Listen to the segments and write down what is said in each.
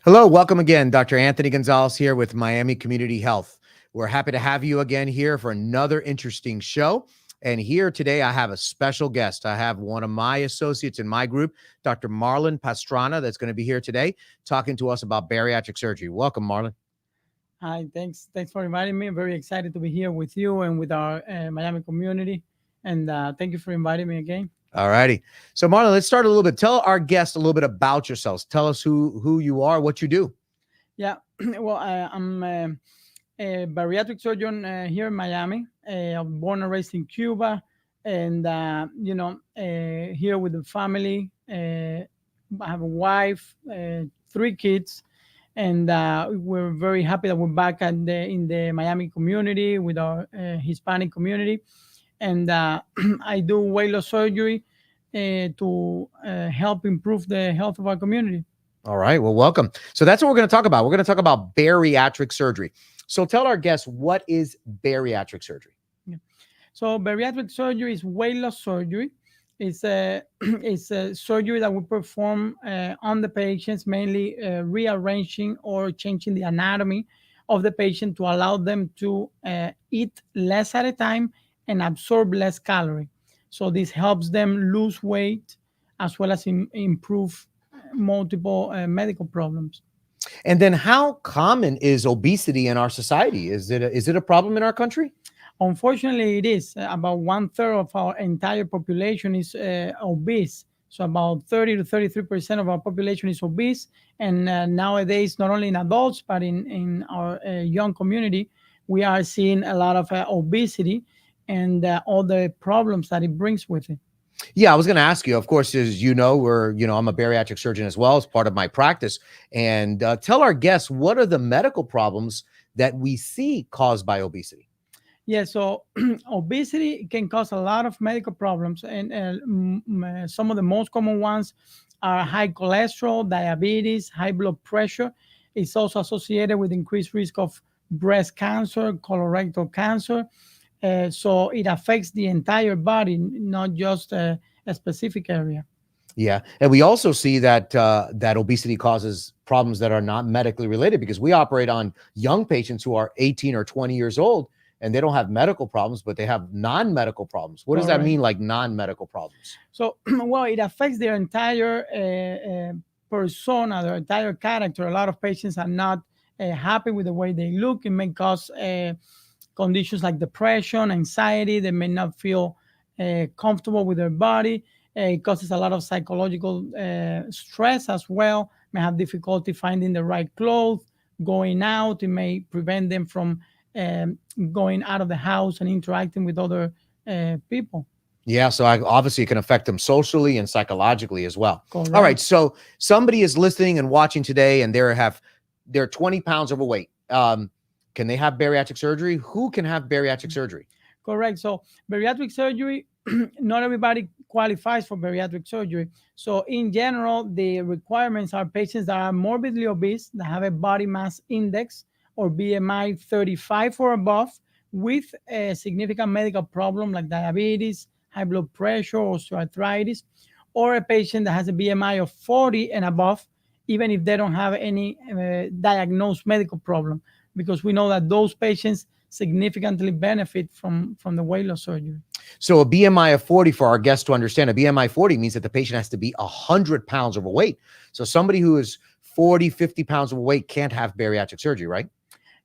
Hello, welcome again. Dr. Anthony Gonzalez here with Miami Community Health. We're happy to have you again here for another interesting show. And here today, I have a special guest. I have one of my associates in my group, Dr. Marlon Pastrana, that's going to be here today talking to us about bariatric surgery. Welcome, Marlon. Hi, thanks. Thanks for inviting me. I'm very excited to be here with you and with our Miami community. And thank you for inviting me again. All righty. So, Marlon, let's start a little bit. Tell our guests a little bit about yourselves. Tell us who you are, what you do. Yeah, well, I'm a bariatric surgeon here in Miami. I'm born and raised in Cuba, and here with the family. I have a wife, 3 kids, and we're very happy that we're back in the Miami community with our Hispanic community. And I do weight loss surgery to help improve the health of our community. All right. Well, welcome. So that's what we're going to talk about. We're going to talk about bariatric surgery. So tell our guests, what is bariatric surgery? Yeah. So bariatric surgery is weight loss surgery. It's a it's a surgery that we perform on the patients, mainly rearranging or changing the anatomy of the patient to allow them to eat less at a time and absorb less calorie. So this helps them lose weight as well as improve multiple medical problems. And then how common is obesity in our society? Is it a problem in our country? Unfortunately, it is. About 1/3 of our entire population is obese. So about 30 to 33% of our population is obese. And nowadays, not only in adults, but in our young community, we are seeing a lot of obesity and all the problems that it brings with it. Yeah, I was going to ask you, of course, as you know, I'm a bariatric surgeon as well as part of my practice. And tell our guests, what are the medical problems that we see caused by obesity? Yeah, so obesity can cause a lot of medical problems, and some of the most common ones are high cholesterol, diabetes, high blood pressure. It's also associated with increased risk of breast cancer, colorectal cancer. So it affects the entire body, not just a specific area. Yeah, and we also see that that obesity causes problems that are not medically related because we operate on young patients who are 18 or 20 years old, and they don't have medical problems, but they have non-medical problems. What does that mean, like non-medical problems? So, well, it affects their entire persona, their entire character. A lot of patients are not happy with the way they look. It may cause conditions like depression, anxiety. They may not feel comfortable with their body. It causes a lot of psychological stress as well. May have difficulty finding the right clothes, going out. It may prevent them from going out of the house and interacting with other people. Yeah, so obviously it can affect them socially and psychologically as well. Correct. All right, so somebody is listening and watching today, and they're 20 pounds overweight. Can they have bariatric surgery? Who can have bariatric surgery? Correct. So bariatric surgery, not everybody qualifies for bariatric surgery. So in general, the requirements are patients that are morbidly obese, that have a body mass index or BMI 35 or above, with a significant medical problem like diabetes, high blood pressure, osteoarthritis, or a patient that has a BMI of 40 and above, even if they don't have any diagnosed medical problem, because we know that those patients significantly benefit from the weight loss surgery. So a BMI of 40, for our guests to understand, a BMI 40 means that the patient has to be 100 pounds overweight. So somebody who is 40, 50 pounds overweight can't have bariatric surgery, right?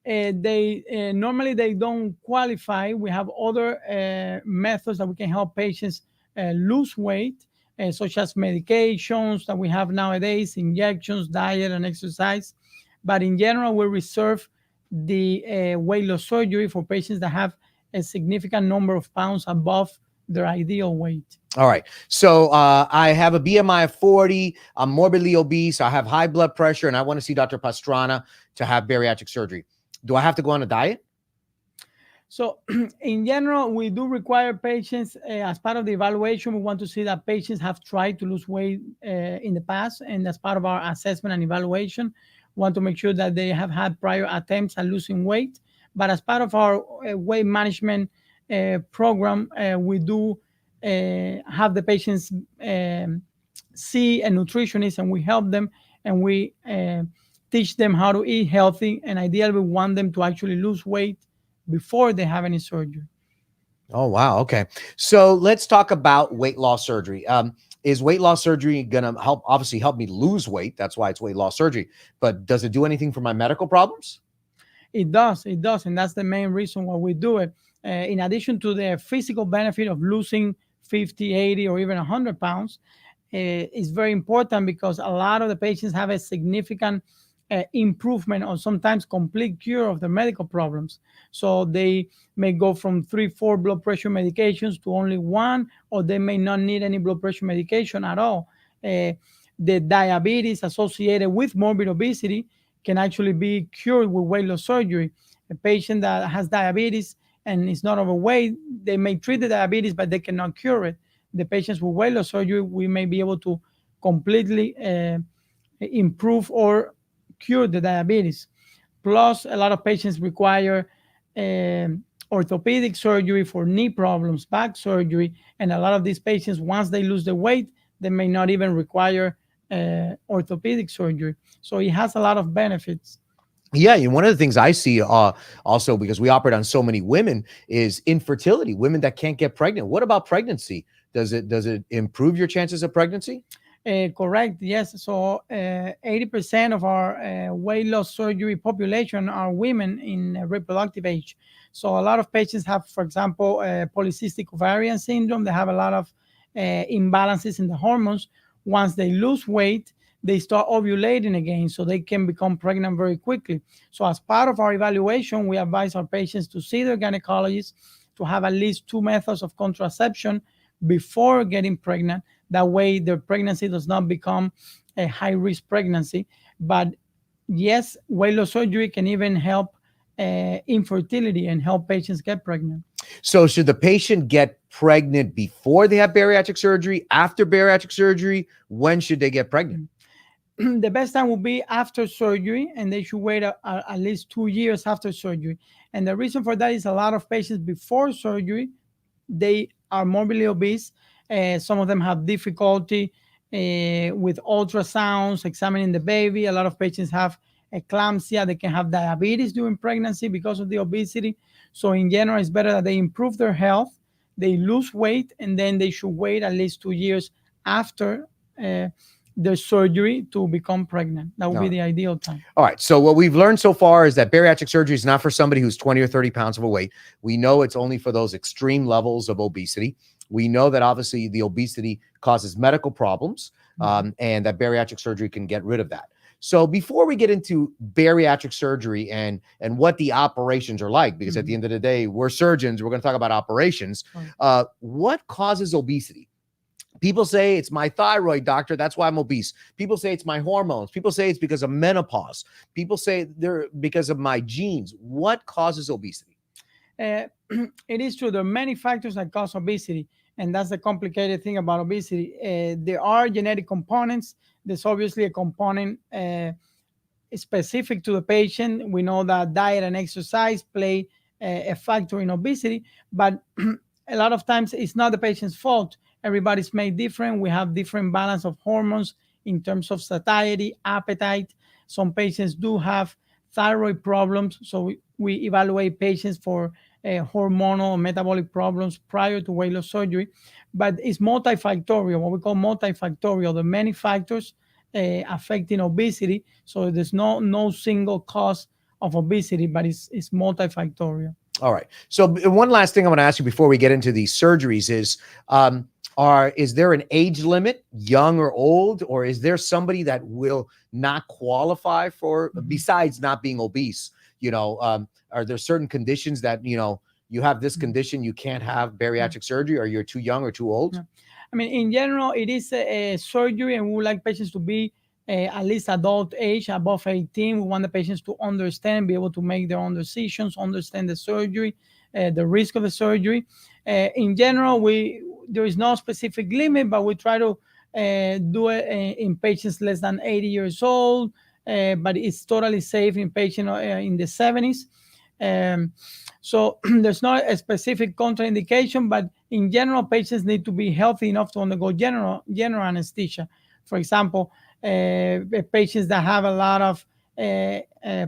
They normally they don't qualify. We have other methods that we can help patients lose weight, such as medications that we have nowadays, injections, diet, and exercise. But in general, we reserve the weight loss surgery for patients that have a significant number of pounds above their ideal weight. All right. So I have a BMI of 40. I'm morbidly obese. I have high blood pressure, and I want to see Dr. Pastrana to have bariatric surgery. Do I have to go on a diet? So in general, we do require patients as part of the evaluation. We want to see that patients have tried to lose weight in the past. And as part of our assessment and evaluation, we want to make sure that they have had prior attempts at losing weight. But as part of our weight management program, we do have the patients see a nutritionist, and we help them, and we teach them how to eat healthy, and ideally we want them to actually lose weight before they have any surgery. Oh, wow. Okay. So let's talk about weight loss surgery. Is weight loss surgery going to obviously help me lose weight? That's why it's weight loss surgery. But does it do anything for my medical problems? It does, and that's the main reason why we do it. In addition to the physical benefit of losing 50, 80, or even 100 pounds, is very important because a lot of the patients have a significant improvement or sometimes complete cure of their medical problems. So they may go from 3, 4 blood pressure medications to only one, or they may not need any blood pressure medication at all. The diabetes associated with morbid obesity can actually be cured with weight loss surgery. A patient that has diabetes and is not overweight, they may treat the diabetes, but they cannot cure it. The patients with weight loss surgery, we may be able to completely improve or cure the diabetes. Plus, a lot of patients require orthopedic surgery for knee problems, back surgery, and a lot of these patients, once they lose the weight, they may not even require orthopedic surgery. So it has a lot of benefits. Yeah, and one of the things I see also, because we operate on so many women, is infertility, women that can't get pregnant. What about pregnancy? Does it improve your chances of pregnancy? Correct. Yes. So 80% of our weight loss surgery population are women in reproductive age. So a lot of patients have, for example, polycystic ovarian syndrome. They have a lot of imbalances in the hormones. Once they lose weight, they start ovulating again, so they can become pregnant very quickly. So as part of our evaluation, we advise our patients to see their gynecologist, to have at least 2 methods of contraception before getting pregnant. That way, their pregnancy does not become a high-risk pregnancy. But yes, weight loss surgery can even help infertility and help patients get pregnant. So should the patient get pregnant before they have bariatric surgery, after bariatric surgery? When should they get pregnant? The best time will be after surgery, and they should wait at least 2 years after surgery. And the reason for that is a lot of patients before surgery, they are morbidly obese. Some of them have difficulty with ultrasounds, examining the baby. A lot of patients have eclampsia. They can have diabetes during pregnancy because of the obesity. So in general, it's better that they improve their health, they lose weight, and then they should wait at least 2 years after the surgery to become pregnant. That would be the ideal time. All right. So what we've learned so far is that bariatric surgery is not for somebody who's 20 or 30 pounds overweight. We know it's only for those extreme levels of obesity. We know that obviously the obesity causes medical problems, and that bariatric surgery can get rid of that. So before we get into bariatric surgery and what the operations are like, because at the end of the day, we're surgeons, we're going to talk about operations. What causes obesity? People say it's my thyroid, doctor. That's why I'm obese. People say it's my hormones. People say it's because of menopause. People say they're because of my genes. What causes obesity? It is true. There are many factors that cause obesity, and that's the complicated thing about obesity. There are genetic components. There's obviously a component specific to the patient. We know that diet and exercise play a factor in obesity, but a lot of times it's not the patient's fault. Everybody's made different. We have different balance of hormones in terms of satiety, appetite. Some patients do have thyroid problems, so we evaluate patients for hormonal and metabolic problems prior to weight loss surgery. But it's multifactorial, what we call multifactorial. There are many factors affecting obesity, so there's no single cause of obesity, but it's multifactorial. All right. So one last thing I want to ask you before we get into these surgeries is, is there an age limit, young or old, or is there somebody that will not qualify for, besides not being obese? Are there certain conditions that, you have this condition, you can't have bariatric surgery, or you're too young or too old? Yeah. I mean, in general, it is a surgery, and we would like patients to be at least adult age, above 18. We want the patients to understand, be able to make their own decisions, understand the surgery, the risk of the surgery. In general, there is no specific limit, but we try to do it in patients less than 80 years old, but it's totally safe in patients in the 70s. So there's not a specific contraindication, but in general, patients need to be healthy enough to undergo general anesthesia. For example, patients that have a lot of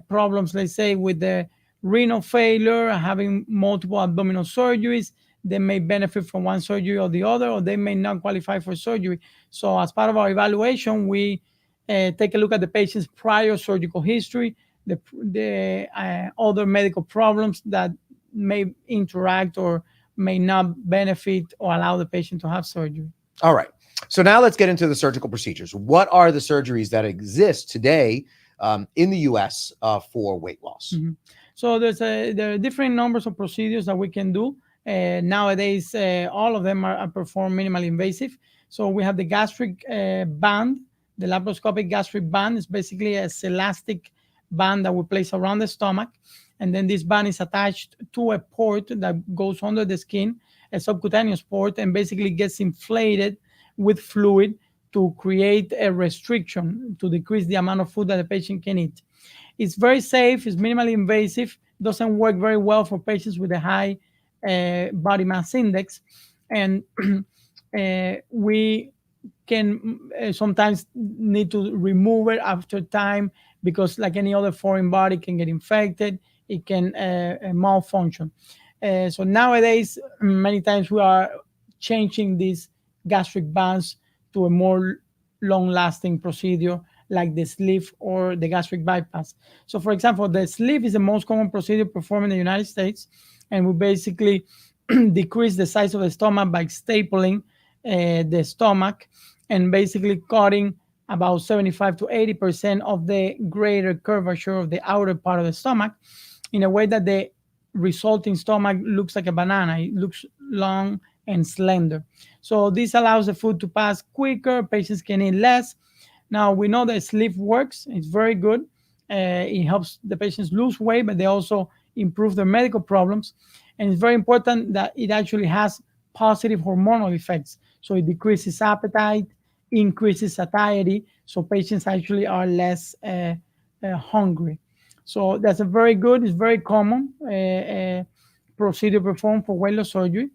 problems, let's say with the renal failure, having multiple abdominal surgeries, they may benefit from one surgery or the other, or they may not qualify for surgery. So as part of our evaluation, we take a look at the patient's prior surgical history, the other medical problems that may interact or may not benefit or allow the patient to have surgery. All right. So now let's get into the surgical procedures. What are the surgeries that exist today in the U.S. For weight loss? Mm-hmm. So there are different numbers of procedures that we can do. Nowadays, all of them are performed minimally invasive. So we have the gastric band. The laparoscopic gastric band is basically a elastic band that we place around the stomach. And then this band is attached to a port that goes under the skin, a subcutaneous port, and basically gets inflated with fluid to create a restriction to decrease the amount of food that the patient can eat. It's very safe, it's minimally invasive, doesn't work very well for patients with a high body mass index. And we can sometimes need to remove it after time because, like any other foreign body, can get infected, it can malfunction. So nowadays, many times we are changing these gastric bands to a more long-lasting procedure like the sleeve or the gastric bypass. So for example, the sleeve is the most common procedure performed in the United States, and we basically decrease the size of the stomach by stapling the stomach and basically cutting about 75 to 80% of the greater curvature of the outer part of the stomach in a way that the resulting stomach looks like a banana. It looks long and slender. So this allows the food to pass quicker, patients can eat less. Now, we know that sleeve works. It's very good. It helps the patients lose weight, but they also improve their medical problems. And it's very important that it actually has positive hormonal effects. So it decreases appetite, increases satiety, so patients actually are less hungry. So that's a very good, it's very common procedure performed for weight loss surgery.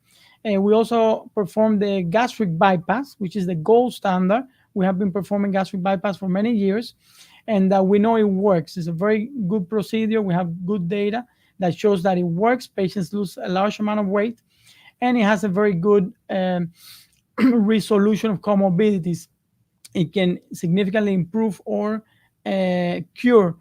And we also perform the gastric bypass, which is the gold standard. We have been performing gastric bypass for many years, and we know it works. It's a very good procedure. We have good data that shows that it works. Patients lose a large amount of weight, and it has a very good resolution of comorbidities. It can significantly improve or cure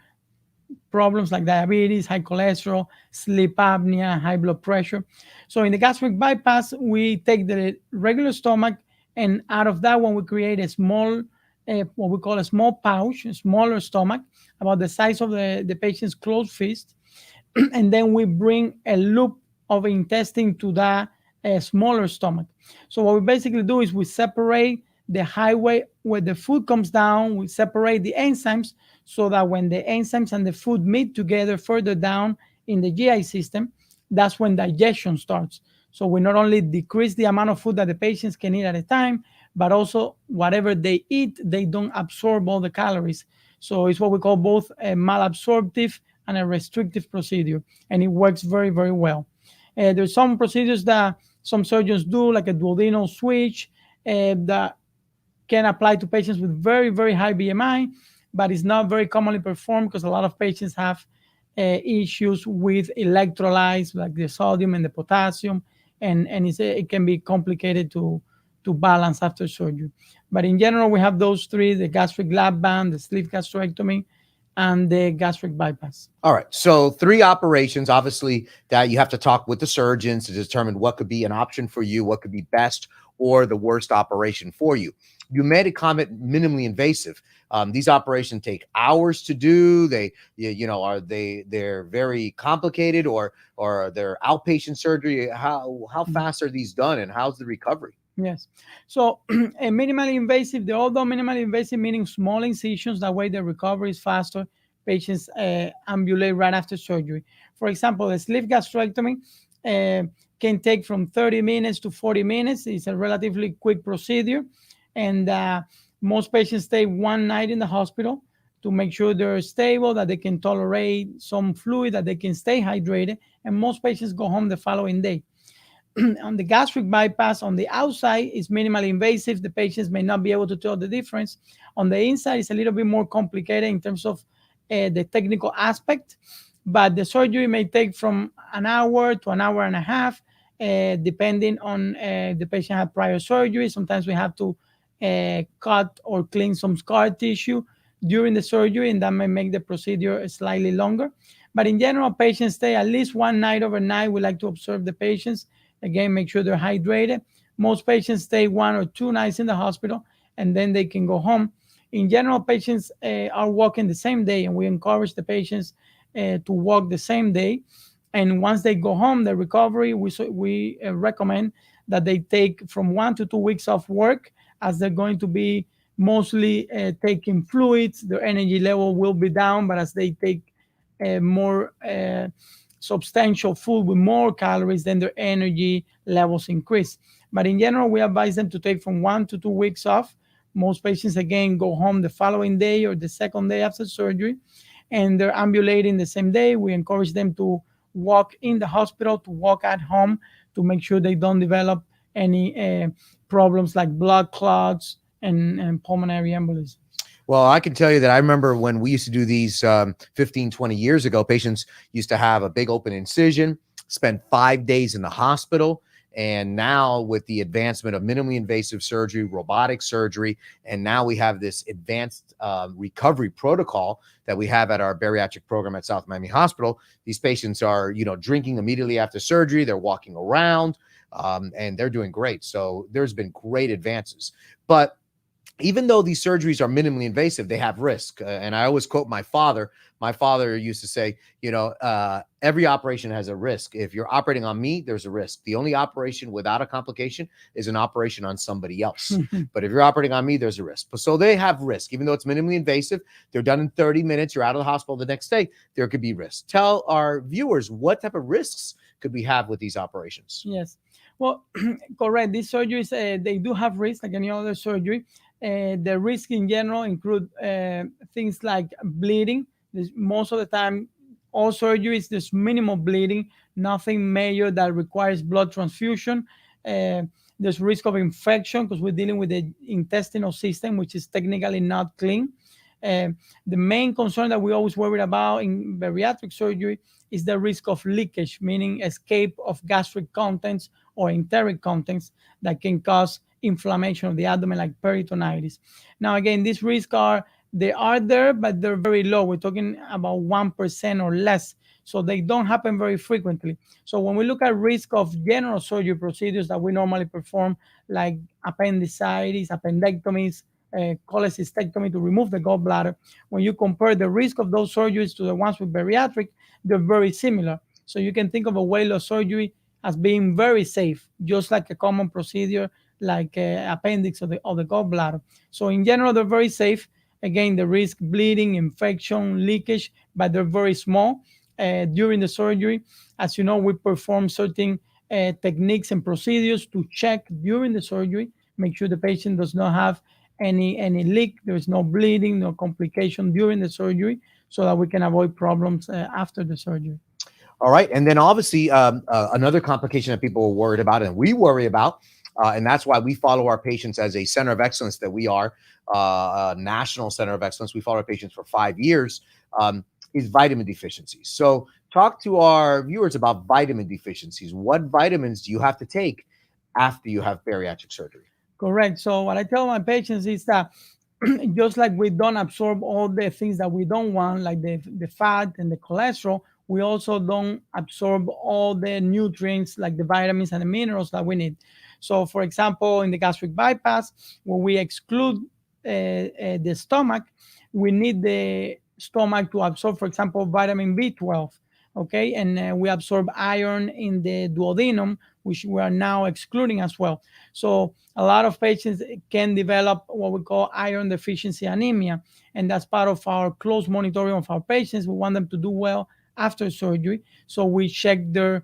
problems like diabetes, high cholesterol, sleep apnea, high blood pressure. So in the gastric bypass, we take the regular stomach, and out of that one, we create a small, what we call a small pouch, a smaller stomach, about the size of the patient's closed fist. And then we bring a loop of intestine to that smaller stomach. So what we basically do is we separate the highway where the food comes down, we separate the enzymes so that when the enzymes and the food meet together further down in the GI system, that's when digestion starts. So we not only decrease the amount of food that the patients can eat at a time, but also whatever they eat, they don't absorb all the calories. So it's what we call both a malabsorptive and a restrictive procedure, and it works very, very well. There's some procedures that some surgeons do, like a duodenal switch, that can apply to patients with very, very high BMI, but it's not very commonly performed because a lot of patients have issues with electrolytes, like the sodium and the potassium, and it can be complicated to balance after surgery. But in general, we have those three: the gastric lap band, the sleeve gastrectomy, and the gastric bypass. All right. So 3 operations, obviously, that you have to talk with the surgeons to determine what could be an option for you, what could be best or the worst operation for you. You made a comment, minimally invasive. These operations take hours to do. They're very complicated, or they're outpatient surgery. How fast are these done, and how's the recovery? Yes. So a minimally invasive, although minimally invasive meaning small incisions, that way the recovery is faster. Patients ambulate right after surgery. For example, a sleeve gastrectomy can take from 30 minutes to 40 minutes. It's a relatively quick procedure. And most patients stay one night in the hospital to make sure they're stable, that they can tolerate some fluid, that they can stay hydrated. And most patients go home the following day. On the gastric bypass, on the outside, is minimally invasive. The patients may not be able to tell the difference. On the inside, it's a little bit more complicated in terms of the technical aspect, but the surgery may take from an hour to an hour and a half, depending on the patient had prior surgery. Sometimes we have to cut or clean some scar tissue during the surgery, and that may make the procedure slightly longer. But in general, patients stay at least one night overnight. We like to observe the patients. Again, make sure they're hydrated. Most patients stay 1 or 2 nights in the hospital, and then they can go home. In general, patients are walking the same day, and we encourage the patients to walk the same day. And once they go home, the recovery, we recommend that they take from 1 to 2 weeks off work, as they're going to be mostly taking fluids. Their energy level will be down, but as they take more substantial food with more calories, then their energy levels increase. But in general, we advise them to take from 1 to 2 weeks off. Most patients, again, go home the following day or the second day after surgery, and they're ambulating the same day. We encourage them to walk in the hospital, to walk at home, to make sure they don't develop any problems like blood clots and pulmonary embolism. Well, I can tell you that I remember when we used to do these 15, 20 years ago, patients used to have a big open incision, spend 5 days in the hospital. And now with the advancement of minimally invasive surgery, robotic surgery, and now we have this advanced recovery protocol that we have at our bariatric program at South Miami Hospital. These patients are, drinking immediately after surgery. They're walking around, and they're doing great. So there's been great advances. But even though these surgeries are minimally invasive, they have risk. And I always quote my father. My father used to say, every operation has a risk. If you're operating on me, there's a risk. The only operation without a complication is an operation on somebody else. But if you're operating on me, there's a risk. So they have risk. Even though it's minimally invasive, they're done in 30 minutes. You're out of the hospital the next day. There could be risks. Tell our viewers, what type of risks could we have with these operations? Yes. Well, correct. These surgeries, they do have risks like any other surgery. The risk in general include things like bleeding. Most of the time, all surgeries, there's minimal bleeding, nothing major that requires blood transfusion. There's risk of infection because we're dealing with the intestinal system, which is technically not clean. The main concern that we always worry about in bariatric surgery is the risk of leakage, meaning escape of gastric contents or enteric contents that can cause inflammation of the abdomen, like peritonitis. Now, again, these risks are there, but they're very low. We're talking about 1% or less. So they don't happen very frequently. So when we look at risk of general surgery procedures that we normally perform, like appendicitis, appendectomies, cholecystectomy to remove the gallbladder, when you compare the risk of those surgeries to the ones with bariatric, they're very similar. So you can think of a weight loss surgery as being very safe, just like a common procedure like appendix or the gallbladder. So in general, they're very safe. Again, the risk, bleeding, infection, leakage, but they're very small during the surgery. As you know, we perform certain techniques and procedures to check during the surgery, make sure the patient does not have any leak, there's no bleeding, no complication during the surgery, so that we can avoid problems after the surgery. All right. And then obviously another complication that people are worried about and we worry about, and that's why we follow our patients as a center of excellence that we are, a national center of excellence. We follow our patients for 5 years, is vitamin deficiencies. So talk to our viewers about vitamin deficiencies. What vitamins do you have to take after you have bariatric surgery? Correct. So what I tell my patients is that just like we don't absorb all the things that we don't want, like the fat and the cholesterol, we also don't absorb all the nutrients like the vitamins and the minerals that we need. So, for example, in the gastric bypass, when we exclude the stomach, we need the stomach to absorb, for example, vitamin B12. Okay, and we absorb iron in the duodenum, which we are now excluding as well. So a lot of patients can develop what we call iron deficiency anemia, and that's part of our close monitoring of our patients. We want them to do well after surgery, so we check their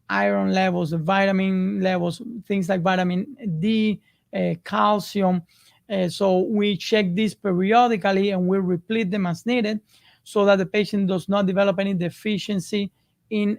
iron levels, the vitamin levels, things like vitamin D, calcium. So we check this periodically and we replete them as needed, so that the patient does not develop any deficiency in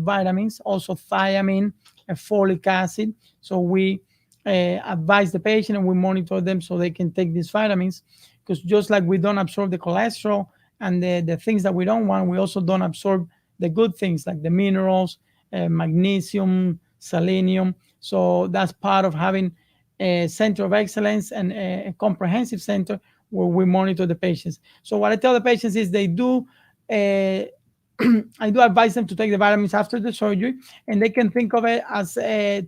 vitamins, also thiamine and folic acid. So we advise the patient and we monitor them so they can take these vitamins, because just like we don't absorb the cholesterol and the things that we don't want, we also don't absorb the good things like the minerals, magnesium, selenium. So that's part of having a center of excellence and a comprehensive center where we monitor the patients. So what I tell the patients is they do, I do advise them to take the vitamins after the surgery, and they can think of it as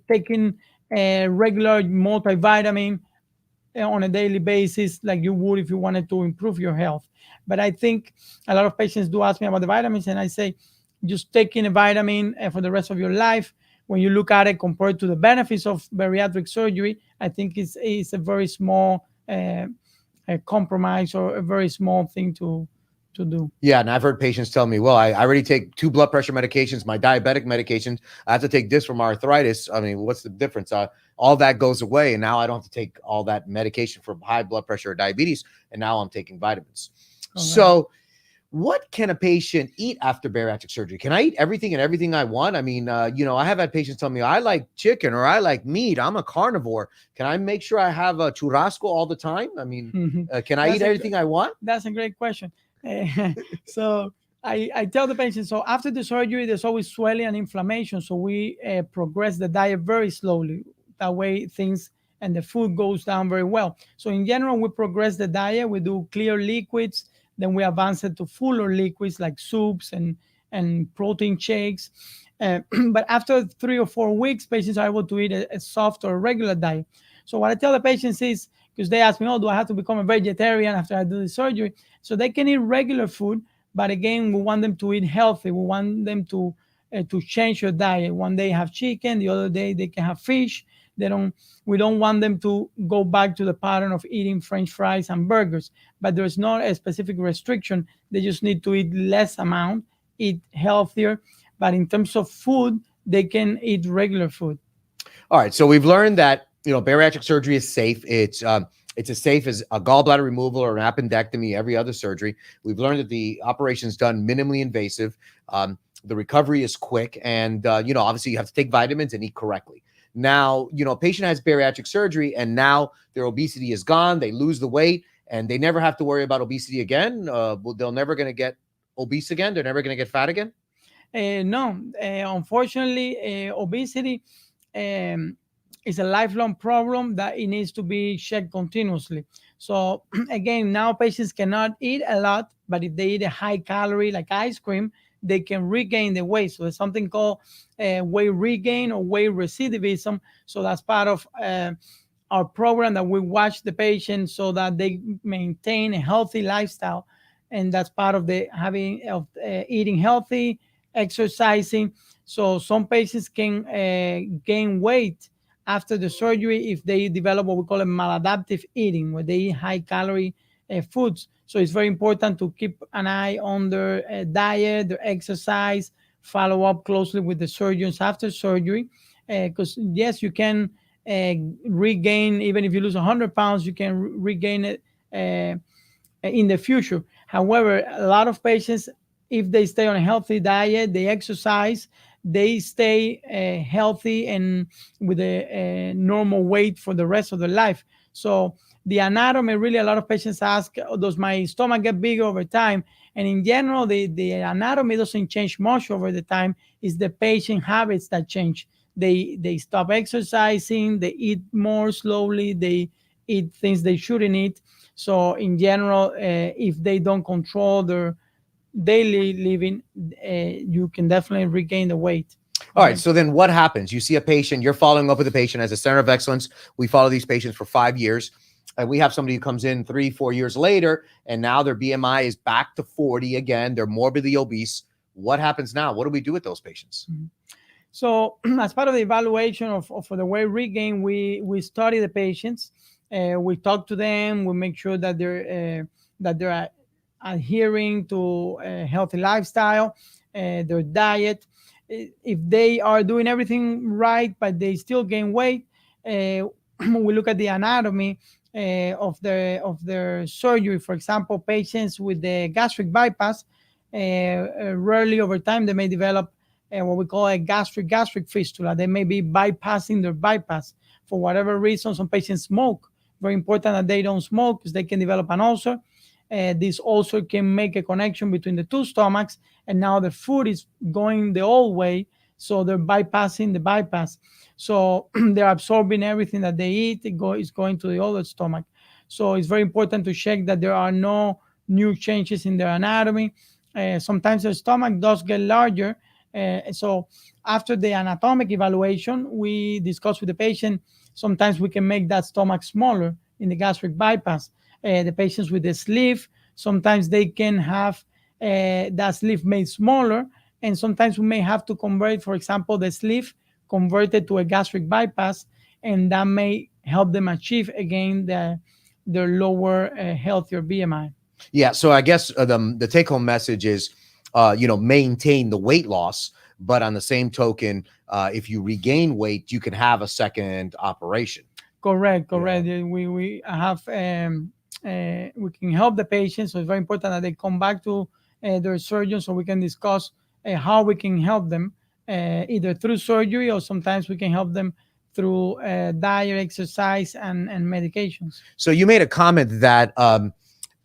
taking a regular multivitamin on a daily basis, like you would if you wanted to improve your health. But I think a lot of patients do ask me about the vitamins, and I say, just taking a vitamin for the rest of your life, when you look at it compared to the benefits of bariatric surgery, I think it's a very small a compromise or a very small thing to do. Yeah, and I've heard patients tell me, well, I already take 2 blood pressure medications, my diabetic medications. I have to take this for my arthritis. I mean, what's the difference? All that goes away, and now I don't have to take all that medication for high blood pressure or diabetes, and now I'm taking vitamins. Okay. So what can a patient eat after bariatric surgery? Can I eat everything I want? I mean, I have had patients tell me, I like chicken or I like meat. I'm a carnivore. Can I make sure I have a churrasco all the time? I mean, can I eat everything I want? That's a great question. So I tell the patient, so after the surgery, there's always swelling and inflammation. So we progress the diet very slowly. That way things and the food goes down very well. So in general, we progress the diet. We do clear liquids. Then we advance it to fuller liquids like soups and protein shakes. But after 3 or 4 weeks, patients are able to eat a soft or regular diet. So what I tell the patients is, because they ask me, oh, do I have to become a vegetarian after I do the surgery? So they can eat regular food, but again, we want them to eat healthy. We want them to change your diet. One day have chicken, the other day they can have fish. We don't want them to go back to the pattern of eating French fries and burgers, but there's not a specific restriction. They just need to eat less amount, eat healthier. But in terms of food, they can eat regular food. All right. So we've learned that, bariatric surgery is safe. It's as safe as a gallbladder removal or an appendectomy, every other surgery. We've learned that the operation is done minimally invasive. The recovery is quick. And, obviously you have to take vitamins and eat correctly. Now, a patient has bariatric surgery and now their obesity is gone. They lose the weight and they never have to worry about obesity again. They're never going to get obese again. They're never going to get fat again. No, unfortunately, obesity is a lifelong problem that it needs to be checked continuously. So again, now patients cannot eat a lot, but if they eat a high calorie like ice cream, they can regain the weight. So there's something called weight regain or weight recidivism. So that's part of our program that we watch the patient so that they maintain a healthy lifestyle. And that's part of the eating healthy, exercising. So some patients can gain weight after the surgery if they develop what we call a maladaptive eating, where they eat high calorie foods. So it's very important to keep an eye on their diet, their exercise, follow up closely with the surgeons after surgery. Because yes, you can regain, even if you lose 100 pounds, you can regain it in the future. However, a lot of patients, if they stay on a healthy diet, they exercise, they stay healthy and with a normal weight for the rest of their life. So the anatomy, really, a lot of patients ask, does my stomach get bigger over time? And in general, the anatomy doesn't change much over the time. It's the patient habits that change. They stop exercising, they eat more slowly, they eat things they shouldn't eat. So in general, if they don't control their daily living, you can definitely regain the weight. All right. So then what happens? You see a patient, you're following up with a patient as a center of excellence. We follow these patients for 5 years. And we have somebody who comes in 3-4 years later, and now their BMI is back to 40 again. They're morbidly obese. What happens now? What do we do with those patients? So as part of the evaluation for the weight regain, we study the patients. We talk to them. We make sure that they're adhering to a healthy lifestyle, their diet. If they are doing everything right, but they still gain weight, we look at the anatomy of their surgery. For example, patients with the gastric bypass, rarely over time they may develop what we call a gastric fistula. They may be bypassing their bypass for whatever reason. Some patients smoke. Very important that they don't smoke because they can develop an ulcer. this also can make a connection between the two stomachs, and now the food is going the old way, so they're bypassing the bypass. So they're absorbing everything that they eat. It's going to the other stomach. So it's very important to check that there are no new changes in their anatomy. Sometimes the stomach does get larger. So after the anatomic evaluation, we discuss with the patient. Sometimes we can make that stomach smaller in the gastric bypass. The patients with the sleeve, sometimes they can have that sleeve made smaller, and sometimes we may have to convert, for example, the sleeve converted to a gastric bypass, and that may help them achieve again their lower, healthier BMI. Yeah. So I guess the take home message is, maintain the weight loss, but on the same token, if you regain weight, you can have a second operation. Correct. Yeah. We have we can help the patients. So it's very important that they come back to their surgeon so we can discuss how we can help them, either through surgery, or sometimes we can help them through diet, exercise, and medications. So you made a comment that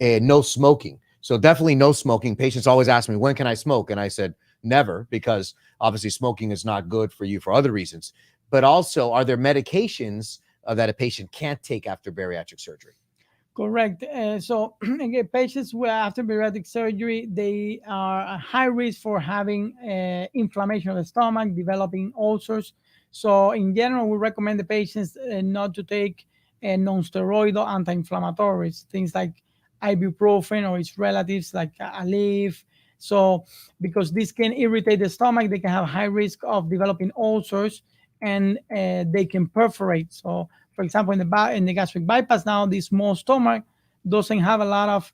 no smoking. So definitely no smoking. Patients always ask me, when can I smoke? And I said, never, because obviously smoking is not good for you for other reasons. But also, are there medications that a patient can't take after bariatric surgery? Correct. So again, patients after bariatric surgery, they are at high risk for having inflammation of the stomach, developing ulcers. So in general, we recommend the patients not to take non-steroidal anti-inflammatories, things like ibuprofen or its relatives like Aleve. So because this can irritate the stomach, they can have high risk of developing ulcers, and they can perforate. So for example, in the gastric bypass now, the small stomach doesn't have a lot of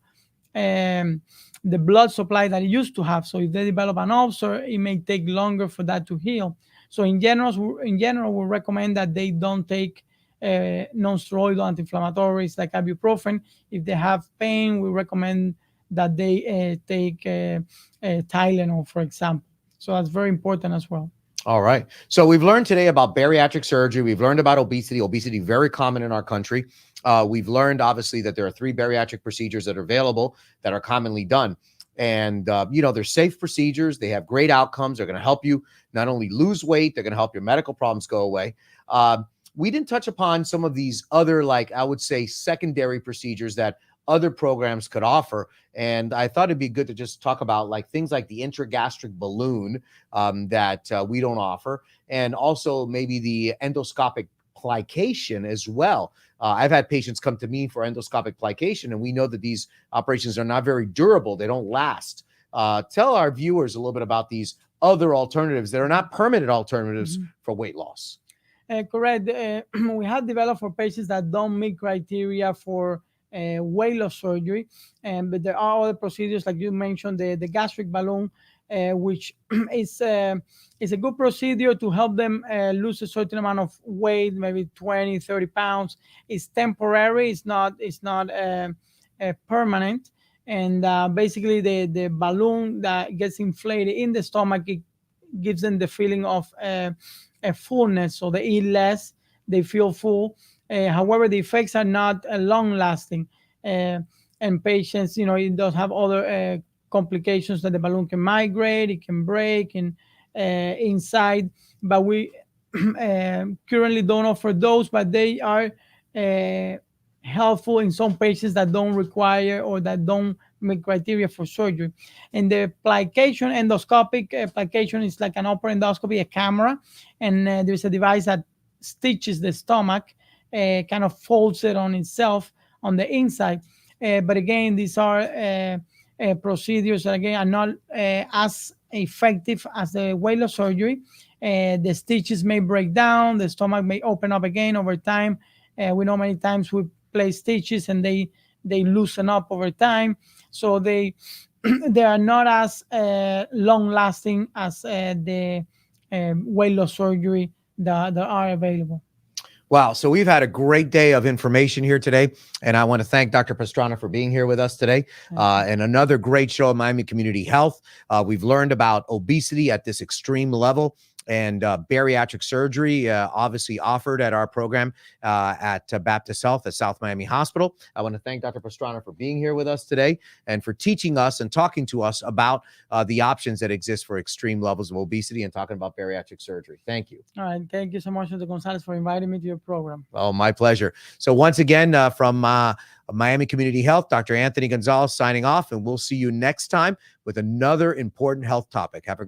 the blood supply that it used to have. So if they develop an ulcer, it may take longer for that to heal. So in general, we recommend that they don't take non-steroidal anti-inflammatories like ibuprofen. If they have pain, we recommend that they take Tylenol, for example. So that's very important as well. All right. So we've learned today about bariatric surgery. We've learned about obesity. Obesity, very common in our country. We've learned, obviously, that there are 3 bariatric procedures that are available that are commonly done. And, they're safe procedures. They have great outcomes. They're going to help you not only lose weight, they're going to help your medical problems go away. We didn't touch upon some of these other, like, I would say, secondary procedures that other programs could offer. And I thought it'd be good to just talk about like things like the intragastric balloon that we don't offer, and also maybe the endoscopic plication as well. I've had patients come to me for endoscopic plication, and we know that these operations are not very durable. They don't last. Tell our viewers a little bit about these other alternatives that are not permanent alternatives for weight loss. Correct. We have developed for patients that don't meet criteria for weight loss surgery, but there are other procedures like you mentioned, the gastric balloon, which is a good procedure to help them lose a certain amount of weight, maybe 20, 30 pounds. It's temporary. It's not permanent. And basically the balloon that gets inflated in the stomach, it gives them the feeling of a fullness. So they eat less, they feel full. However, the effects are not long lasting, and patients, it does have other complications, that the balloon can migrate, it can break and inside, but we currently don't offer those, but they are helpful in some patients that don't require or that don't meet criteria for surgery. And the plication, endoscopic plication, is like an upper endoscopy, a camera, and there's a device that stitches the stomach, kind of folds it on itself on the inside. But again, these are procedures that again are not as effective as the weight loss surgery. The stitches may break down, the stomach may open up again over time. We know many times we place stitches and they loosen up over time, so they are not as long lasting as the weight loss surgery that are available. Wow. So we've had a great day of information here today. And I want to thank Dr. Pastrana for being here with us today. And another great show of Miami Community Health. We've learned about obesity at this extreme level. and bariatric surgery, obviously offered at our program at Baptist Health at South Miami Hospital. I want to thank Dr. Pastrana for being here with us today and for teaching us and talking to us about the options that exist for extreme levels of obesity and talking about bariatric surgery. Thank you. All right. Thank you so much, Dr. Gonzalez, for inviting me to your program. Oh, my pleasure. So once again, from Miami Community Health, Dr. Anthony Gonzalez signing off, and we'll see you next time with another important health topic. Have a great